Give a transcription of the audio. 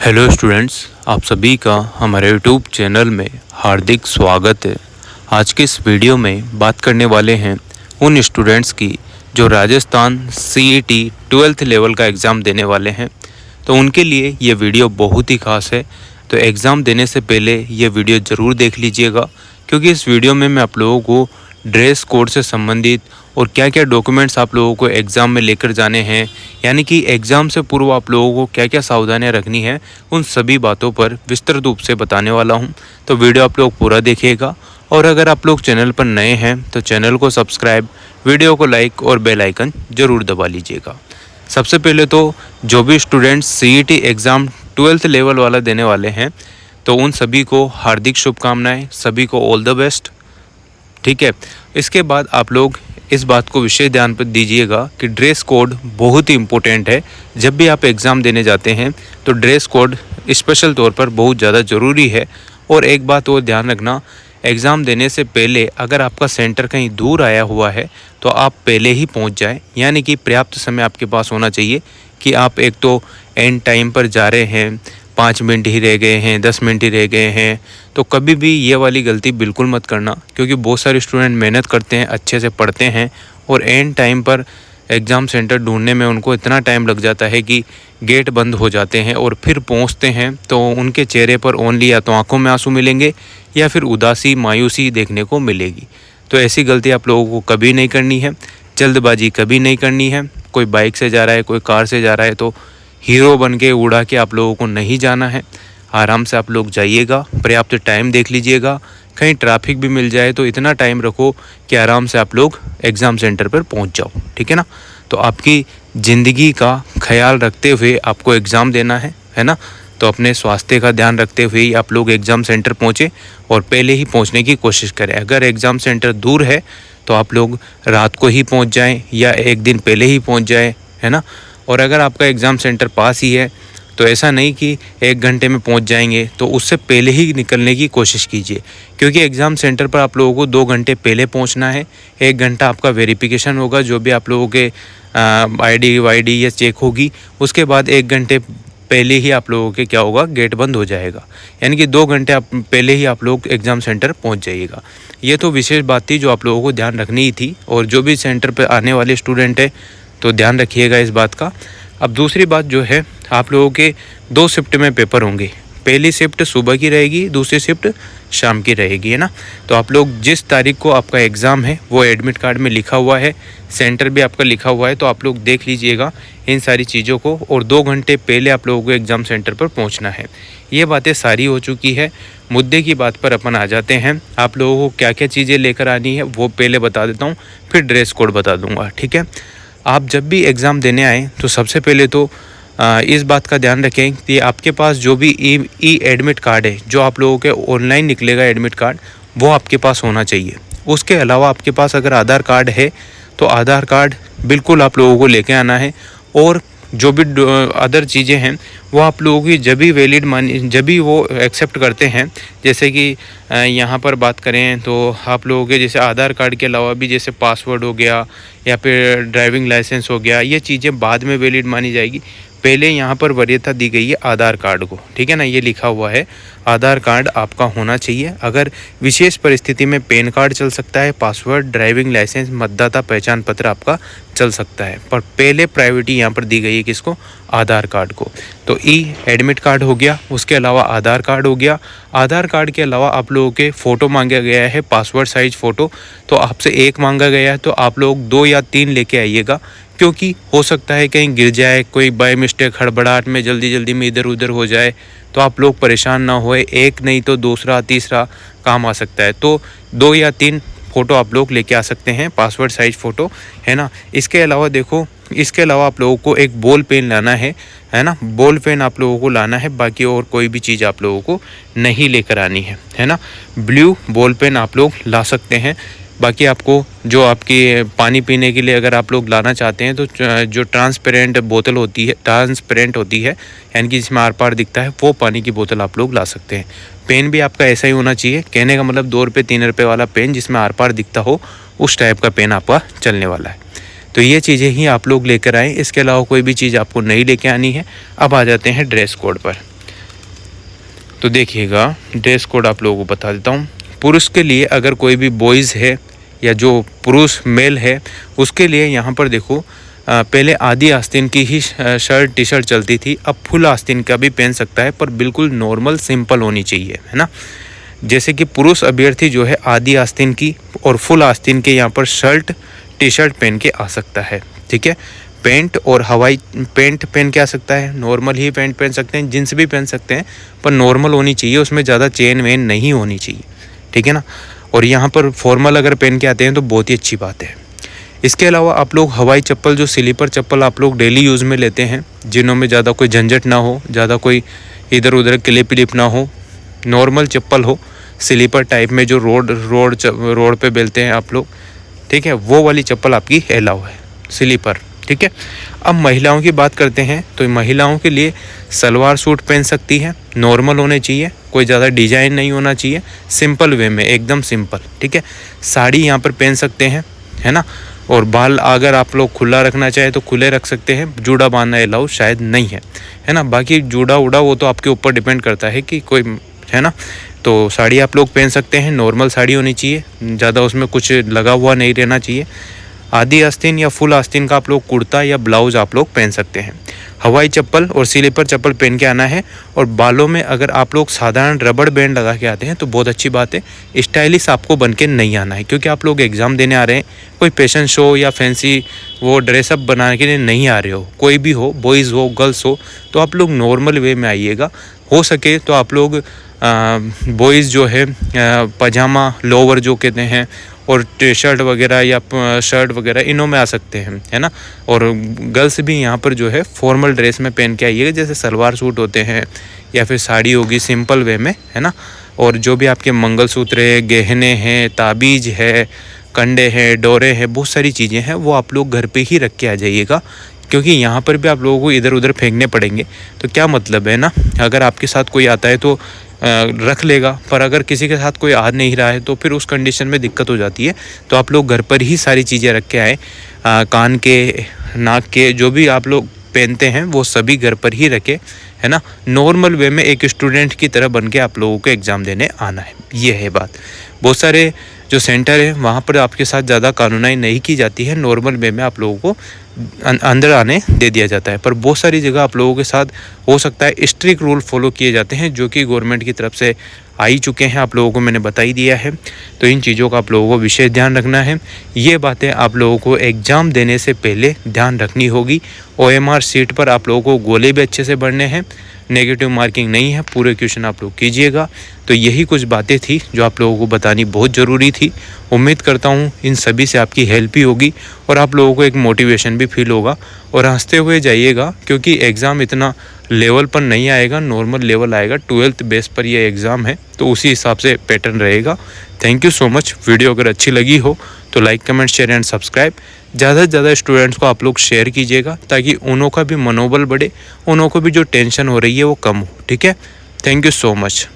Hello students, आप सभी का हमारे यूट्यूब चैनल में हार्दिक स्वागत है। आज के इस वीडियो में बात करने वाले हैं उन स्टूडेंट्स की जो राजस्थान सीईटी 12th लेवल का एग्ज़ाम देने वाले हैं। तो उनके लिए ये वीडियो बहुत ही ख़ास है। तो एग्ज़ाम देने से पहले ये वीडियो ज़रूर देख लीजिएगा, क्योंकि इस वीडियो में मैं आप लोगों को ड्रेस कोड से संबंधित और क्या क्या डॉक्यूमेंट्स आप लोगों को एग्ज़ाम में लेकर जाने हैं, यानी कि एग्ज़ाम से पूर्व आप लोगों को क्या क्या सावधानियां रखनी है, उन सभी बातों पर विस्तृत रूप से बताने वाला हूं। तो वीडियो आप लोग पूरा देखिएगा। और अगर आप लोग चैनल पर नए हैं तो चैनल को सब्सक्राइब, वीडियो को लाइक और बेल आइकन ज़रूर दबा लीजिएगा। सबसे पहले तो जो भी students CET exam 12th level वाला देने वाले हैं, तो उन सभी को हार्दिक शुभकामनाएँ, सभी को ऑल द बेस्ट। ठीक है, इसके बाद आप लोग इस बात को विशेष ध्यान पर दीजिएगा कि ड्रेस कोड बहुत ही इम्पोर्टेंट है। जब भी आप एग्ज़ाम देने जाते हैं तो ड्रेस कोड स्पेशल तौर पर बहुत ज़्यादा ज़रूरी है। और एक बात और ध्यान रखना, एग्ज़ाम देने से पहले अगर आपका सेंटर कहीं दूर आया हुआ है तो आप पहले ही पहुंच जाएं, यानी कि पर्याप्त समय आपके पास होना चाहिए कि आप एक तो एंड टाइम पर जा रहे हैं, 5 मिनट ही रह गए हैं, 10 मिनट ही रह गए हैं, तो कभी भी ये वाली गलती बिल्कुल मत करना। क्योंकि बहुत सारे स्टूडेंट मेहनत करते हैं, अच्छे से पढ़ते हैं और एंड टाइम पर एग्ज़ाम सेंटर ढूंढने में उनको इतना टाइम लग जाता है कि गेट बंद हो जाते हैं और फिर पहुंचते हैं तो उनके चेहरे पर ओनली या तो आंखों में आंसू मिलेंगे या फिर उदासी, मायूसी देखने को मिलेगी। तो ऐसी गलती आप लोगों को कभी नहीं करनी है, जल्दबाजी कभी नहीं करनी है। कोई बाइक से जा रहा है, कोई कार से जा रहा है, तो हीरो बन के उड़ा के आप लोगों को नहीं जाना है। आराम से आप लोग जाइएगा, पर्याप्त टाइम देख लीजिएगा। कहीं ट्रैफिक भी मिल जाए तो इतना टाइम रखो कि आराम से आप लोग एग्ज़ाम सेंटर पर पहुंच जाओ। ठीक है ना। तो आपकी ज़िंदगी का ख्याल रखते हुए आपको एग्ज़ाम देना है ना। तो अपने स्वास्थ्य का ध्यान रखते हुए ही आप लोग एग्ज़ाम सेंटर पहुँचे और पहले ही पहुँचने की कोशिश करें। अगर एग्ज़ाम सेंटर दूर है तो आप लोग रात को ही पहुँच जाएँ या एक दिन पहले ही पहुँच जाएँ, है ना। और अगर आपका एग्ज़ाम सेंटर पास ही है तो ऐसा नहीं कि 1 घंटे में पहुंच जाएंगे, तो उससे पहले ही निकलने की कोशिश कीजिए। क्योंकि एग्ज़ाम सेंटर पर आप लोगों को 2 घंटे पहले पहुंचना है। 1 घंटा आपका वेरिफिकेशन होगा, जो भी आप लोगों के आईडी वाईडी ये चेक होगी। उसके बाद 1 घंटे पहले ही आप लोगों के क्या होगा, गेट बंद हो जाएगा। यानी कि 2 घंटे पहले ही आप लोग एग्ज़ाम सेंटर पहुँच जाइएगा। ये तो विशेष बात थी जो आप लोगों को ध्यान रखनी ही थी। और जो भी सेंटर पर आने वाले स्टूडेंट है तो ध्यान रखिएगा इस बात का। अब दूसरी बात जो है, आप लोगों के 2 शिफ्ट में पेपर होंगे। पहली शिफ्ट सुबह की रहेगी, दूसरी शिफ्ट शाम की रहेगी, है ना। तो आप लोग जिस तारीख को आपका एग्ज़ाम है वो एडमिट कार्ड में लिखा हुआ है, सेंटर भी आपका लिखा हुआ है, तो आप लोग देख लीजिएगा इन सारी चीज़ों को। और 2 घंटे पहले आप लोगों को एग्ज़ाम सेंटर पर पहुंचना है। ये बातें सारी हो चुकी है। मुद्दे की बात पर अपन आ जाते हैं। आप लोगों को क्या क्या चीज़ें लेकर आनी है वो पहले बता देता हूँ, फिर ड्रेस कोड बता दूँगा। ठीक है। आप जब भी एग्ज़ाम देने आएँ तो सबसे पहले तो इस बात का ध्यान रखें कि आपके पास जो भी ई एडमिट कार्ड है, जो आप लोगों के ऑनलाइन निकलेगा एडमिट कार्ड, वो आपके पास होना चाहिए। उसके अलावा आपके पास अगर आधार कार्ड है तो आधार कार्ड बिल्कुल आप लोगों को लेके आना है। और जो भी अदर चीज़ें हैं वो आप लोगों की जब भी वैलिड जब भी वो एक्सेप्ट करते हैं। जैसे कि यहाँ पर बात करें तो आप लोगों के जैसे आधार कार्ड के अलावा भी जैसे पासवर्ड हो गया या फिर ड्राइविंग लाइसेंस हो गया, ये चीज़ें बाद में वैलिड मानी जाएगी। पहले यहाँ पर वरीयता दी गई है आधार कार्ड को। ठीक है ना, ये लिखा हुआ है आधार कार्ड आपका होना चाहिए। अगर विशेष परिस्थिति में पैन कार्ड चल सकता है, पासवर्ड, ड्राइविंग लाइसेंस, मतदाता पहचान पत्र आपका चल सकता है, पर पहले प्रायोरिटी यहाँ पर दी गई है किसको, आधार कार्ड को। तो ई एडमिट कार्ड हो गया, उसके अलावा आधार कार्ड हो गया। आधार कार्ड के अलावा आप लोगों के फ़ोटो मांगा गया है, पासवर्ड साइज फ़ोटो, तो आपसे 1 मांगा गया है, तो आप लोग 2 या 3 लेके आइएगा। क्योंकि हो सकता है कहीं गिर जाए, कोई बाय मिस्टेक हड़बड़ाहट में जल्दी में इधर उधर हो जाए, तो आप लोग परेशान ना होए। एक नहीं तो दूसरा तीसरा काम आ सकता है। तो 2 या 3 फ़ोटो आप लोग लेके आ सकते हैं, पासवर्ड साइज फ़ोटो, है ना। इसके अलावा देखो, इसके अलावा आप लोगों को एक बॉल पेन लाना है ना। बॉल पेन आप लोगों को लाना है, बाकी और कोई भी चीज़ आप लोगों को नहीं लेकर आनी है ना। ब्लू बॉल पेन आप लोग ला सकते हैं। बाकी आपको जो आपकी पानी पीने के लिए अगर आप लोग लाना चाहते हैं तो जो ट्रांसपेरेंट बोतल होती है, ट्रांसपेरेंट होती है, यानी कि जिसमें आर पार दिखता है, वो पानी की बोतल आप लोग ला सकते हैं। पेन भी आपका ऐसा ही होना चाहिए, कहने का मतलब 2 रुपये 3 रुपये वाला पेन जिसमें आर पार दिखता हो, उस टाइप का पेन आपका चलने वाला है। तो ये चीज़ें ही आप लोग लेकर आएँ। इसके अलावा कोई भी चीज़ आपको नहीं लेके आनी है। अब आ जाते हैं ड्रेस कोड पर। तो देखिएगा, ड्रेस कोड आप लोगों को बता देता हूँ। पुरुष के लिए अगर कोई भी बॉयज़ है या जो पुरुष मेल है उसके लिए यहाँ पर देखो, पहले आधी आस्तीन की ही शर्ट टी शर्ट चलती थी, अब फुल आस्तीन का भी पहन सकता है, पर बिल्कुल नॉर्मल सिंपल होनी चाहिए, है ना। जैसे कि पुरुष अभ्यर्थी जो है आधी आस्तीन की और फुल आस्तीन के यहाँ पर शर्ट टी शर्ट पहन के आ सकता है, ठीक है। पैंट और हवाई पैंट पहन के आ सकता है, नॉर्मल ही पैंट पहन सकते हैं, जींस भी पहन सकते हैं, पर नॉर्मल होनी चाहिए, उसमें ज़्यादा चेन वेन नहीं होनी चाहिए, ठीक है ना। और यहाँ पर फॉर्मल अगर पहन के आते हैं तो बहुत ही अच्छी बात है। इसके अलावा आप लोग हवाई चप्पल, जो स्लीपर चप्पल आप लोग डेली यूज़ में लेते हैं, जिन्हों में ज़्यादा कोई झंझट ना हो, ज़्यादा कोई इधर उधर क्लिप विलिप ना हो, नॉर्मल चप्पल हो, स्लीपर टाइप में जो रोड पे बेलते हैं आप लोग, ठीक है, वो वाली चप्पल आपकी अलाउ है, स्लीपर, ठीक है। अब महिलाओं की बात करते हैं, तो महिलाओं के लिए सलवार सूट पहन सकती है, नॉर्मल होने चाहिए, कोई ज़्यादा डिजाइन नहीं होना चाहिए, सिंपल वे में, एकदम सिंपल, ठीक है। साड़ी यहाँ पर पहन सकते हैं, है ना। और बाल अगर आप लोग खुला रखना चाहे तो खुले रख सकते हैं, जूड़ा बांधना अलाउ शायद नहीं है ना। बाकी जूड़ा उड़ा वो तो आपके ऊपर डिपेंड करता है कि कोई, है ना। तो साड़ी आप लोग पहन सकते हैं, नॉर्मल साड़ी होनी चाहिए, ज़्यादा उसमें कुछ लगा हुआ नहीं रहना चाहिए। आधी आस्तीन या फुल आस्तीन का आप लोग कुर्ता या ब्लाउज आप लोग पहन सकते हैं। हवाई चप्पल और स्लीपर चप्पल पहन के आना है। और बालों में अगर आप लोग साधारण रबड़ बैंड लगा के आते हैं तो बहुत अच्छी बात है, स्टाइलिश आपको बन के नहीं आना है, क्योंकि आप लोग एग्ज़ाम देने आ रहे हैं, कोई फैशन शो या फैंसी वो ड्रेसअप बनाने के लिए नहीं आ रहे हो। कोई भी हो, बॉयज़ हो गर्ल्स हो, तो आप लोग नॉर्मल वे में आइएगा। हो सके तो आप लोग बॉयज़ जो है पजामा लोअर जो कहते हैं और टी शर्ट वगैरह या शर्ट वगैरह इनों में आ सकते हैं, है ना। और गर्ल्स भी यहाँ पर जो है फॉर्मल ड्रेस में पहन के आइएगा, जैसे सलवार सूट होते हैं या फिर साड़ी होगी सिंपल वे में, है ना। और जो भी आपके मंगलसूत्र है, गहने हैं, ताबीज़ है, कंडे हैं, डोरे हैं, बहुत सारी चीज़ें हैं, वो आप लोग घर पे ही रख के आ जाइएगा, क्योंकि यहाँ पर भी आप लोगों को इधर उधर फेंकने पड़ेंगे। तो क्या मतलब है ना, अगर आपके साथ कोई आता है तो रख लेगा, पर अगर किसी के साथ कोई आ नहीं रहा है तो फिर उस कंडीशन में दिक्कत हो जाती है। तो आप लोग घर पर ही सारी चीज़ें रख के आए, कान के, नाक के, जो भी आप लोग पहनते हैं वो सभी घर पर ही रखें, है ना। नॉर्मल वे में एक स्टूडेंट की तरह बन के आप लोगों को एग्ज़ाम देने आना है, ये है बात। बहुत सारे जो सेंटर है वहाँ पर आपके साथ ज़्यादा कानूनाई नहीं की जाती है, नॉर्मल वे में आप लोगों को अंदर आने दे दिया जाता है। पर बहुत सारी जगह आप लोगों के साथ हो सकता है स्ट्रिक्ट रूल फॉलो किए जाते हैं, जो कि गवर्नमेंट की तरफ से आ ही चुके हैं, आप लोगों को मैंने बता ही दिया है। तो इन चीज़ों का आप लोगों को विशेष ध्यान रखना है। ये बातें आप लोगों को एग्ज़ाम देने से पहले ध्यान रखनी होगी। OMR सीट पर आप लोगों को गोले भी अच्छे से बढ़ने हैं, नेगेटिव मार्किंग नहीं है, पूरे क्वेश्चन आप लोग कीजिएगा। तो यही कुछ बातें थी जो आप लोगों को बतानी बहुत ज़रूरी थी। उम्मीद करता हूँ इन सभी से आपकी हेल्प ही होगी और आप लोगों को एक मोटिवेशन भी फील होगा। और हंसते हुए जाइएगा, क्योंकि एग्ज़ाम इतना लेवल पर नहीं आएगा, नॉर्मल लेवल आएगा, 12th बेस पर ये एग्ज़ाम है, तो उसी हिसाब से पैटर्न रहेगा। Thank you so much. Video अगर अच्छी लगी हो तो like, comment, share and subscribe. ज़्यादा से ज़्यादा स्टूडेंट्स को आप लोग शेयर कीजिएगा, ताकि उन्हों का भी मनोबल बढ़े, उन्हों को भी जो टेंशन हो रही है वो कम हो, ठीक है। Thank you so much.